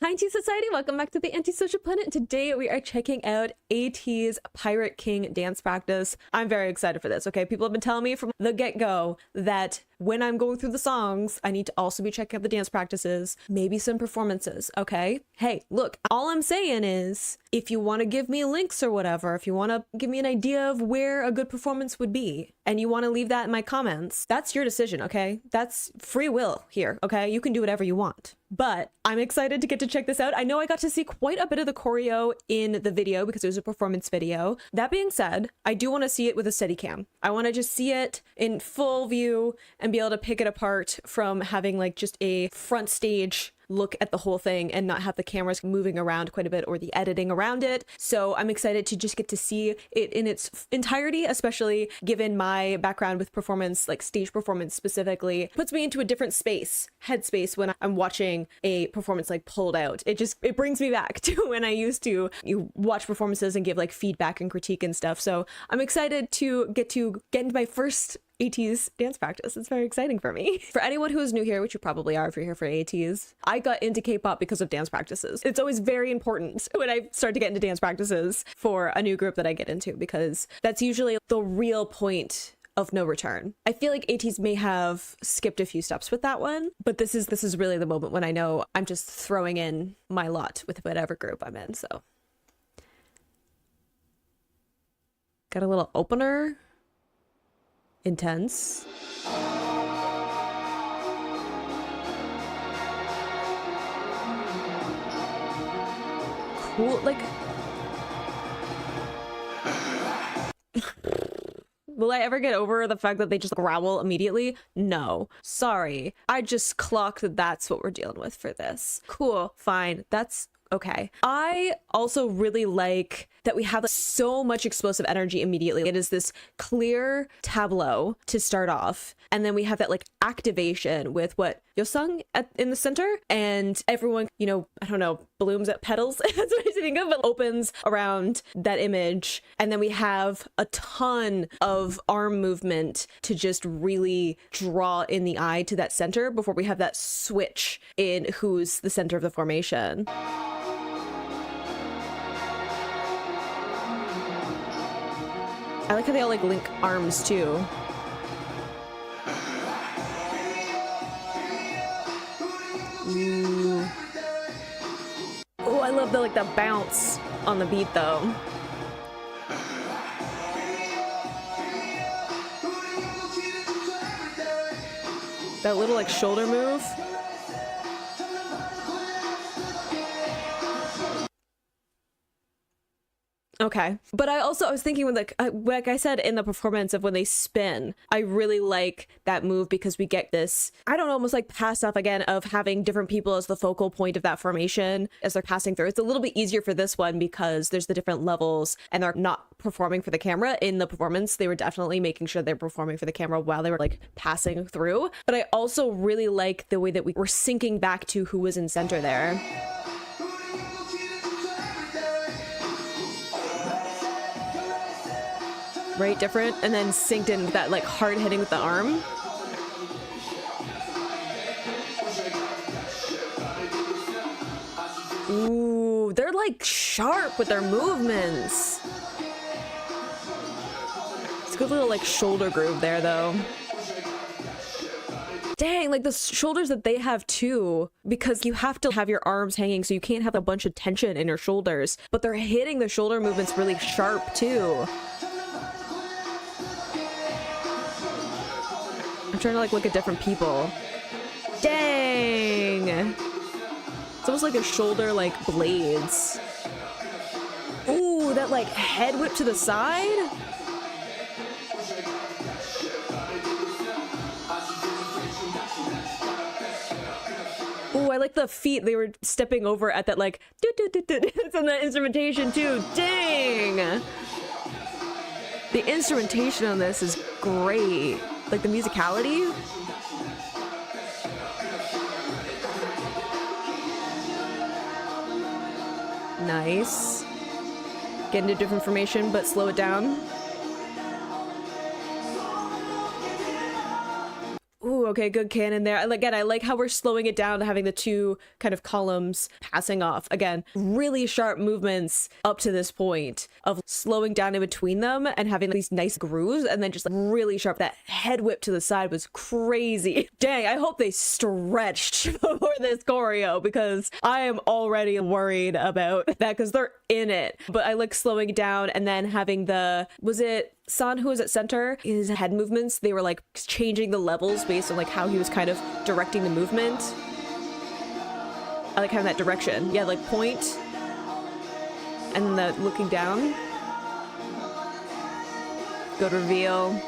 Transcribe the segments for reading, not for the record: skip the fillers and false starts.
Hi ATEEZ Society, welcome back to the Antisocial Planet. Today we are checking out ATEEZ Pirate King dance practice. I'm very excited for this, okay? People have been telling me from the get-go that when I'm going through the songs, I need to also be checking out the dance practices, maybe some performances, okay? Hey, look, all I'm saying is, if you want to give me links or whatever, if you want to give me an idea of where a good performance would be, and you want to leave that in my comments, that's your decision, okay? That's free will here, okay? You can do whatever you want. But I'm excited to get to check this out. I know I got to see quite a bit of the choreo in the video because it was a performance video. That being said, I do want to see it with a Steadicam. I want to just see it in full view and be able to pick it apart from having like just a front stage look at the whole thing and not have the cameras moving around quite a bit or the editing around it. So I'm excited to just get to see it in its entirety, especially given my background with performance, like stage performance specifically. Puts me into a different space, headspace, when I'm watching a performance like pulled out. It brings me back to when I used to watch performances and give like feedback and critique and stuff. So I'm excited to get into my first ATEEZ dance practice. It's very exciting for me. For anyone who is new here, which you probably are if you're here for ATEEZ, I got into K-pop because of dance practices. It's always very important when I start to get into dance practices for a new group that I get into, because that's usually the real point of no return. I feel like ATEEZ may have skipped a few steps with that one, but this is really the moment when I know I'm just throwing in my lot with whatever group I'm in. So got a little opener. Intense. Cool, like... Will I ever get over the fact that they just growl immediately? No. Sorry. I just clocked that that's what we're dealing with for this. Cool, fine. That's okay. I also really like that we have so much explosive energy immediately. It is this clear tableau to start off, and then we have that like activation with what Yosung in the center, and everyone, you know, I don't know, blooms at petals. That's what I think of, but opens around that image, and then we have a ton of arm movement to just really draw in the eye to that center before we have that switch in who's the center of the formation. I like how they all like link arms too. Ooh. Oh, I love the like the bounce on the beat though. That little like shoulder move. Okay, but I was thinking when like I said in the performance of when they spin, I really like that move because we get this, I don't know, almost like pass off again of having different people as the focal point of that formation as they're passing through. It's a little bit easier for this one because there's the different levels and they're not performing for the camera in the performance. They were definitely making sure they're performing for the camera while they were like passing through. But I also really like the way that we were syncing back to who was in center there. Right, different, and then synced in with that like hard hitting with the arm. Ooh, they're like sharp with their movements. It's a good little like shoulder groove there though. Dang, like the shoulders that they have too, because you have to have your arms hanging so you can't have a bunch of tension in your shoulders, but they're hitting the shoulder movements really sharp too. I'm trying to like look at different people. Dang! It's almost like a shoulder like blades. Ooh, that like head whip to the side? Ooh, I like the feet they were stepping over at that like it's on the instrumentation too. Dang! The instrumentation on this is great. Like the musicality. Nice. Get into different formation, but slow it down. Ooh, okay, good canon there. Again, I like how we're slowing it down to having the two kind of columns passing off. Again, really sharp movements up to this point of slowing down in between them and having these nice grooves, and then just like really sharp. That head whip to the side was crazy. Dang, I hope they stretched before this choreo, because I am already worried about that, because they're in it. But I like slowing it down and then having the, was it San who was at center? His head movements, they were like changing the levels based on like how he was kind of directing the movement. I like having that direction. Yeah, like point and then the looking down. Good reveal.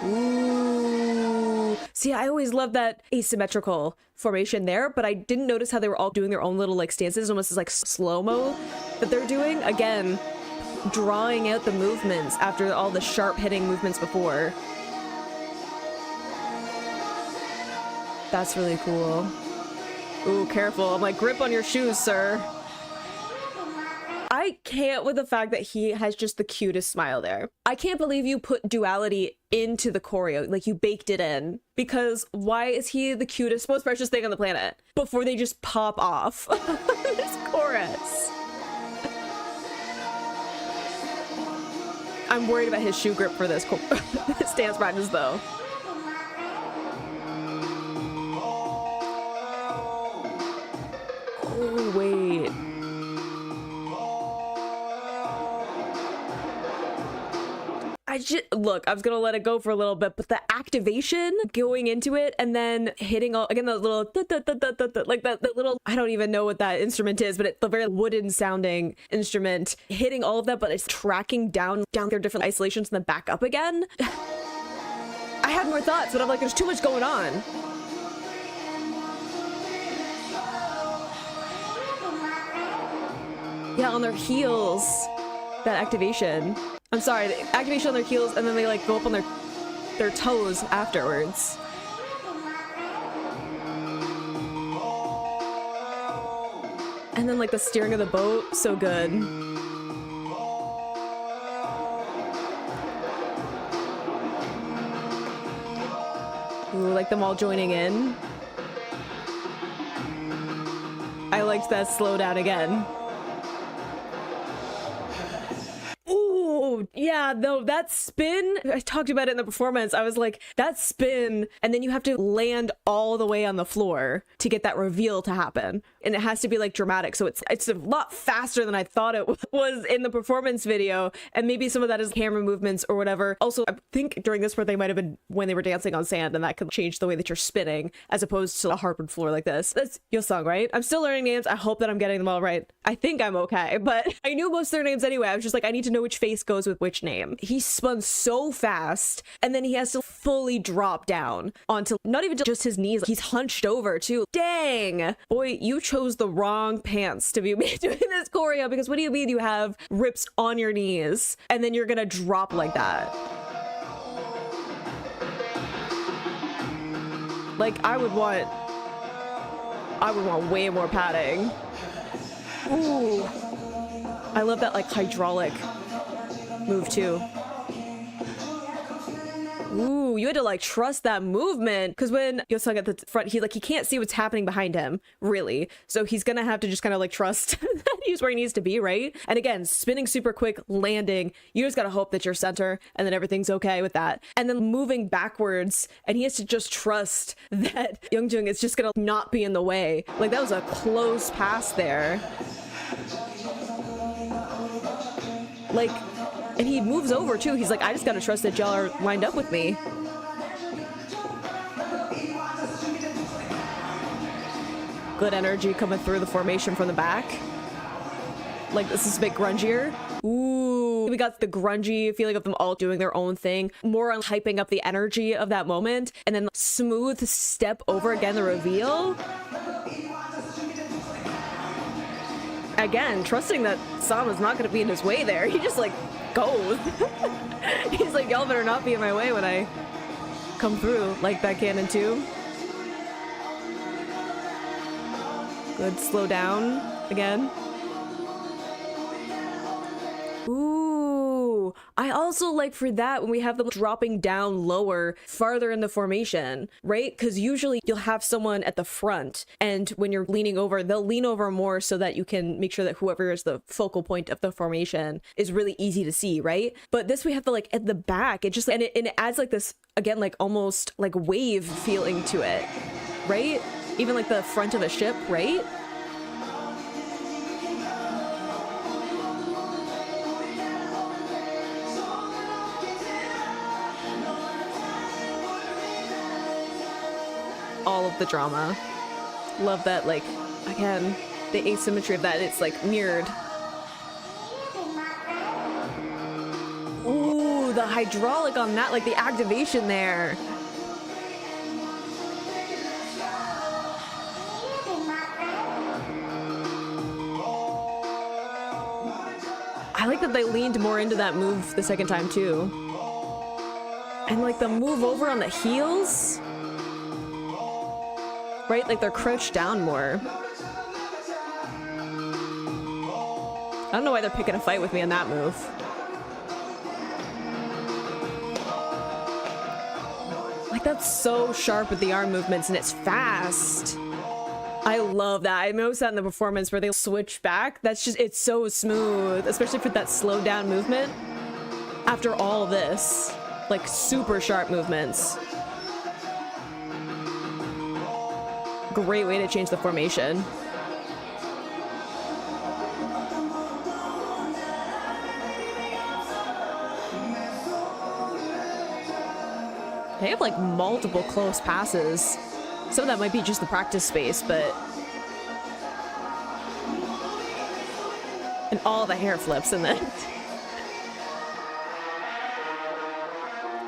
Ooh. See, I always loved that asymmetrical formation there, but I didn't notice how they were all doing their own little like stances, almost as like slow-mo that they're doing. Again, drawing out the movements after all the sharp hitting movements before. That's really cool. Ooh, careful. I'm like, grip on your shoes, sir. I can't with the fact that he has just the cutest smile there. I can't believe you put duality into the choreo, like you baked it in, because why is he the cutest, most precious thing on the planet before they just pop off this chorus? I'm worried about his shoe grip for this this dance practice though. Oh, wait. Look, I was gonna let it go for a little bit, but the activation going into it and then hitting all again, those little like that little, I don't even know what that instrument is, but it's the very wooden sounding instrument, hitting all of that, but it's tracking down their different isolations and then back up again. I had more thoughts, but I'm like, there's too much going on. Yeah, on their heels, that activation. I'm sorry, the activation on their heels, and then they like go up on their toes afterwards. And then like the steering of the boat, so good. Ooh, like them all joining in. I liked that slow down again. Yeah, no, that spin, I talked about it in the performance. I was like, that spin, and then you have to land all the way on the floor to get that reveal to happen. And it has to be like dramatic. So it's a lot faster than I thought it was in the performance video. And maybe some of that is camera movements or whatever. Also, I think during this part, they might have been when they were dancing on sand, and that could change the way that you're spinning as opposed to a hardwood floor like this. That's Yeosang, right? I'm still learning names. I hope that I'm getting them all right. I think I'm okay, but I knew most of their names anyway. I was just like, I need to know which face goes with which name. He spun so fast, and then he has to fully drop down onto not even just his knees. He's hunched over too. Dang, boy, you chose the wrong pants to be doing this choreo, because what do you mean you have rips on your knees and then you're gonna drop like that? Like, I would want way more padding. Ooh, I love that like hydraulic move too. Ooh, you had to like trust that movement, because when Yeosang at the front, he can't see what's happening behind him, really. So he's gonna have to just kind of like trust that he's where he needs to be, right? And again, spinning super quick, landing, you just gotta hope that you're center and then everything's okay with that. And then moving backwards, and he has to just trust that Youngjung is just gonna not be in the way. Like, that was a close pass there. Like, and he moves over too. He's like, I just gotta trust that y'all are lined up with me. Good energy coming through the formation from the back. Like, this is a bit grungier. Ooh, we got the grungy feeling of them all doing their own thing, more on hyping up the energy of that moment, and then smooth step over again, the reveal. Again, trusting that Sam is not going to be in his way there. He just, like, goes. He's like, y'all better not be in my way when I come through. Like that cannon, too. Good slow down again. Ooh, I also like for that when we have them dropping down lower, farther in the formation, right? Because usually you'll have someone at the front, and when you're leaning over, they'll lean over more so that you can make sure that whoever is the focal point of the formation is really easy to see, right? But this we have to like at the back, it just, and it adds like this, again, like almost like wave feeling to it, right? Even like the front of a ship, right? All of the drama. Love that, like, again, the asymmetry of that, it's like mirrored. Ooh, the hydraulic on that, like the activation there. I like that they leaned more into that move the second time too. And like the move over on the heels. Right? Like they're crouched down more. I don't know why they're picking a fight with me on that move. Like that's so sharp with the arm movements and it's fast. I love that. I noticed that in the performance where they switch back. That's just, it's so smooth, especially for that slowed down movement. After all this, like super sharp movements. Great way to change the formation. They have like multiple close passes. Some of that might be just the practice space, but... And all the hair flips in that.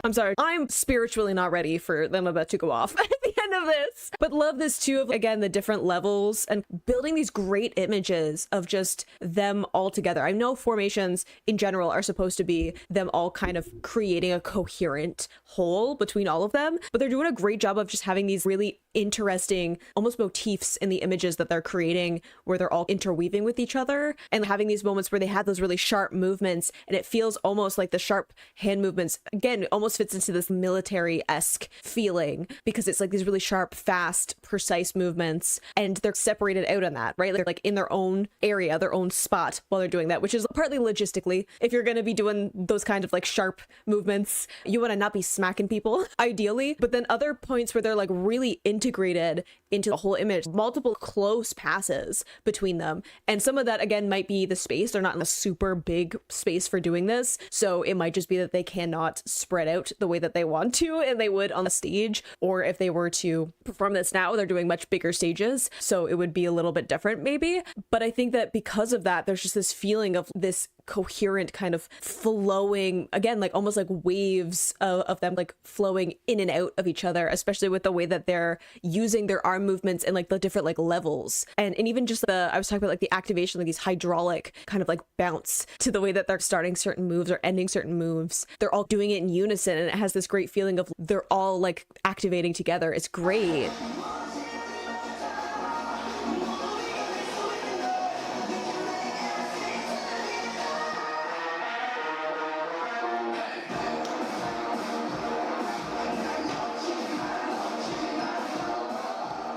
I'm sorry, I'm spiritually not ready for them about to go off at the end of this. But love this too, of again, the different levels and building these great images of just them all together. I know formations in general are supposed to be them all kind of creating a coherent whole between all of them, but they're doing a great job of just having these really interesting almost motifs in the images that they're creating where they're all interweaving with each other and having these moments where they have those really sharp movements, and it feels almost like the sharp hand movements again almost fits into this military-esque feeling because it's like these really sharp, fast, precise movements, and they're separated out on that, right? They're like in their own area, their own spot while they're doing that, which is partly logistically. If you're going to be doing those kind of like sharp movements, you want to not be smacking people ideally, but then other points where they're like really integrated into the whole image, multiple close passes between them. And some of that again might be the space. They're not in a super big space for doing this, so it might just be that they cannot spread out the way that they want to and they would on the stage, or if they were to perform this now, they're doing much bigger stages, so it would be a little bit different maybe. But I think that because of that, there's just this feeling of this coherent kind of flowing, again, like almost like waves of them like flowing in and out of each other, especially with the way that they're using their arm movements and like the different like levels, and even just the, I was talking about like the activation, like these hydraulic kind of like bounce to the way that they're starting certain moves or ending certain moves. They're all doing it in unison, and it has this great feeling of they're all like activating together. It's great.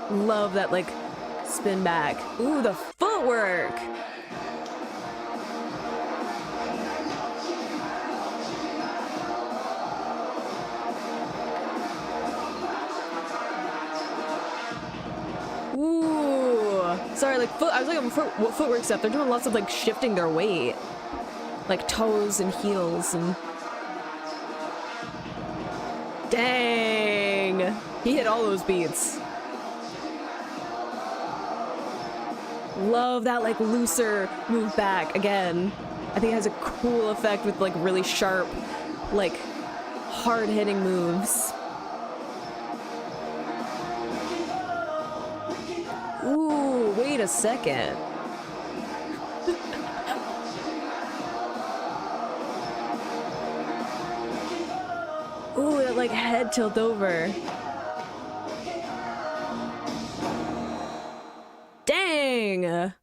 Love that like spin back. Ooh, the footwork. Ooh, sorry, like I was like on footwork stuff. They're doing lots of like shifting their weight, like toes and heels, and dang, he hit all those beats. Love that like looser move back again. I think it has a cool effect with like really sharp, like hard hitting moves. Ooh, wait a second. Ooh, that like head tilt over. Dang!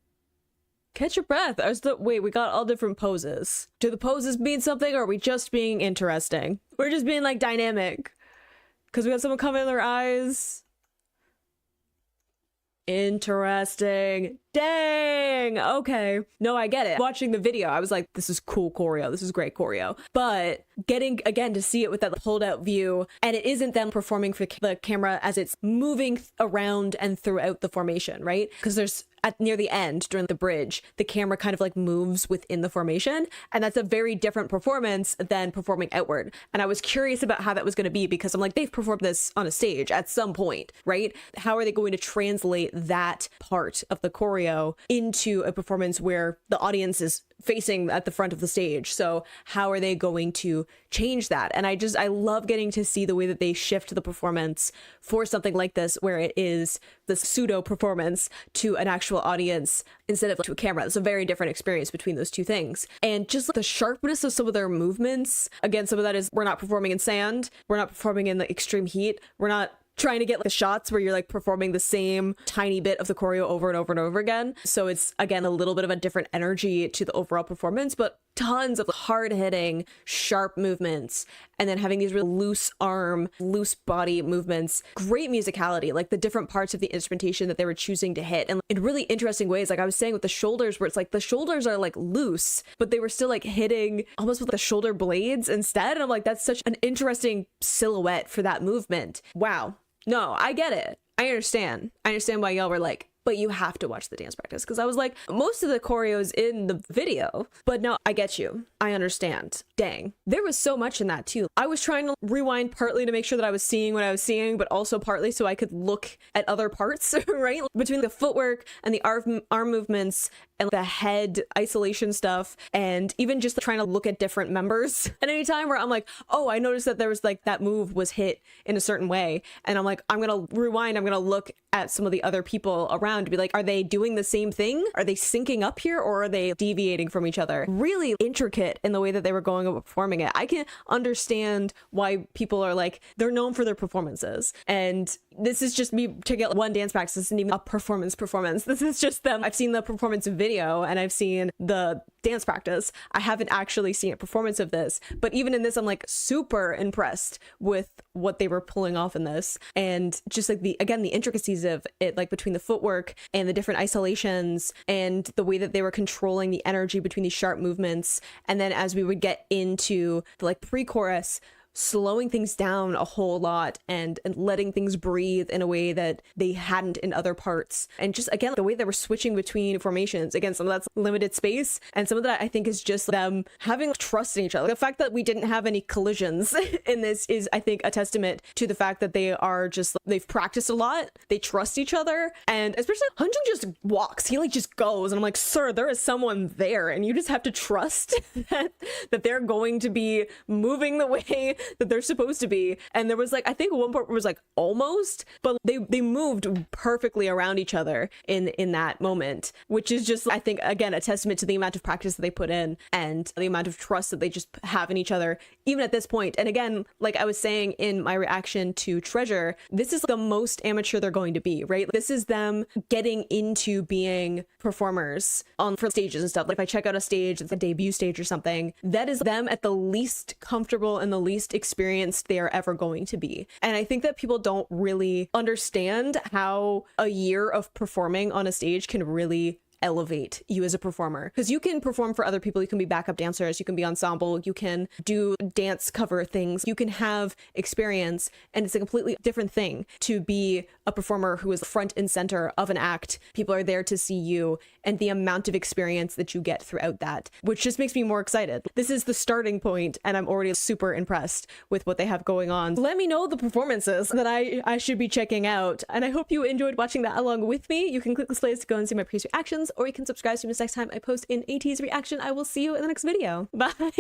Catch your breath. Wait, we got all different poses. Do the poses mean something, or are we just being interesting? We're just being like dynamic. Because we got someone covering their eyes. Interesting. Dang. Okay. No, I get it. Watching the video, I was like, this is cool choreo. This is great choreo. But getting, again, to see it with that pulled out view, and it isn't them performing for the camera as it's moving around and throughout the formation, right? Because there's near the end during the bridge, the camera kind of like moves within the formation, and that's a very different performance than performing outward. And I was curious about how that was going to be, because I'm like, they've performed this on a stage at some point, right? How are they going to translate that part of the choreo into a performance where the audience is facing at the front of the stage? So how are they going to change that? And I love getting to see the way that they shift the performance for something like this, where it is this pseudo performance to an actual audience instead of to a camera. It's a very different experience between those two things. And just like the sharpness of some of their movements, again, some of that is, we're not performing in sand, we're not performing in the extreme heat, we're not trying to get like the shots where you're like performing the same tiny bit of the choreo over and over and over again. So it's, again, a little bit of a different energy to the overall performance, but tons of hard-hitting, sharp movements, and then having these really loose arm, loose body movements. Great musicality, like the different parts of the instrumentation that they were choosing to hit, and in really interesting ways. Like I was saying with the shoulders, where it's like the shoulders are like loose, but they were still like hitting almost with the shoulder blades instead. And I'm like, that's such an interesting silhouette for that movement. Wow. No, I get it. I understand. I understand why y'all were like, but you have to watch the dance practice. Because I was like, most of the choreo is in the video. But no, I get you. I understand. Dang. There was so much in that too. I was trying to rewind partly to make sure that I was seeing what I was seeing, but also partly so I could look at other parts, right? Between the footwork and the arm movements and the head isolation stuff, and even just trying to look at different members. And any time where I'm like, oh, I noticed that there was like that move was hit in a certain way. And I'm like, I'm going to rewind. I'm going to look at some of the other people around to be like, are they doing the same thing? Are they syncing up here, or are they deviating from each other? Really intricate in the way that they were going about performing it. I can understand why people are like, they're known for their performances. And this is just me to get one dance practice. This isn't even a performance. This is just them. I've seen the performance video and I've seen the dance practice. I haven't actually seen a performance of this, but even in this, I'm like super impressed with what they were pulling off in this. And just like the intricacies of it, like between the footwork and the different isolations and the way that they were controlling the energy between these sharp movements. And then as we would get into the like pre-chorus, slowing things down a whole lot and letting things breathe in a way that they hadn't in other parts. And just, again, the way they were switching between formations. Again, some of that's limited space, and some of that I think is just them having trust in each other. The fact that we didn't have any collisions in this is, I think, a testament to the fact that they are just, they've practiced a lot, they trust each other, and especially Hunjung just walks, he like just goes, and I'm like, sir, there is someone there, and you just have to trust that they're going to be moving the way that they're supposed to be. And there was like, I think one part was like almost, but they moved perfectly around each other in that moment, which is just, I think, again, a testament to the amount of practice that they put in and the amount of trust that they just have in each other, even at this point. And again, like I was saying in my reaction to Treasure, this is the most amateur they're going to be, right? This is them getting into being performers for stages and stuff. Like if I check out a stage, it's a debut stage or something, that is them at the least comfortable and the least experienced they are ever going to be. And I think that people don't really understand how a year of performing on a stage can really elevate you as a performer, because you can perform for other people, you can be backup dancers, you can be ensemble, you can do dance cover things, you can have experience, and it's a completely different thing to be a performer who is front and center of an act. People are there to see you, and the amount of experience that you get throughout that, which just makes me more excited. This is the starting point, and I'm already super impressed with what they have going on. Let me know the performances that I should be checking out, and I hope you enjoyed watching that along with me. You can click this place to go and see my previous reactions, or you can subscribe to me next time I post an ATEEZ reaction. I will see you in the next video. Bye!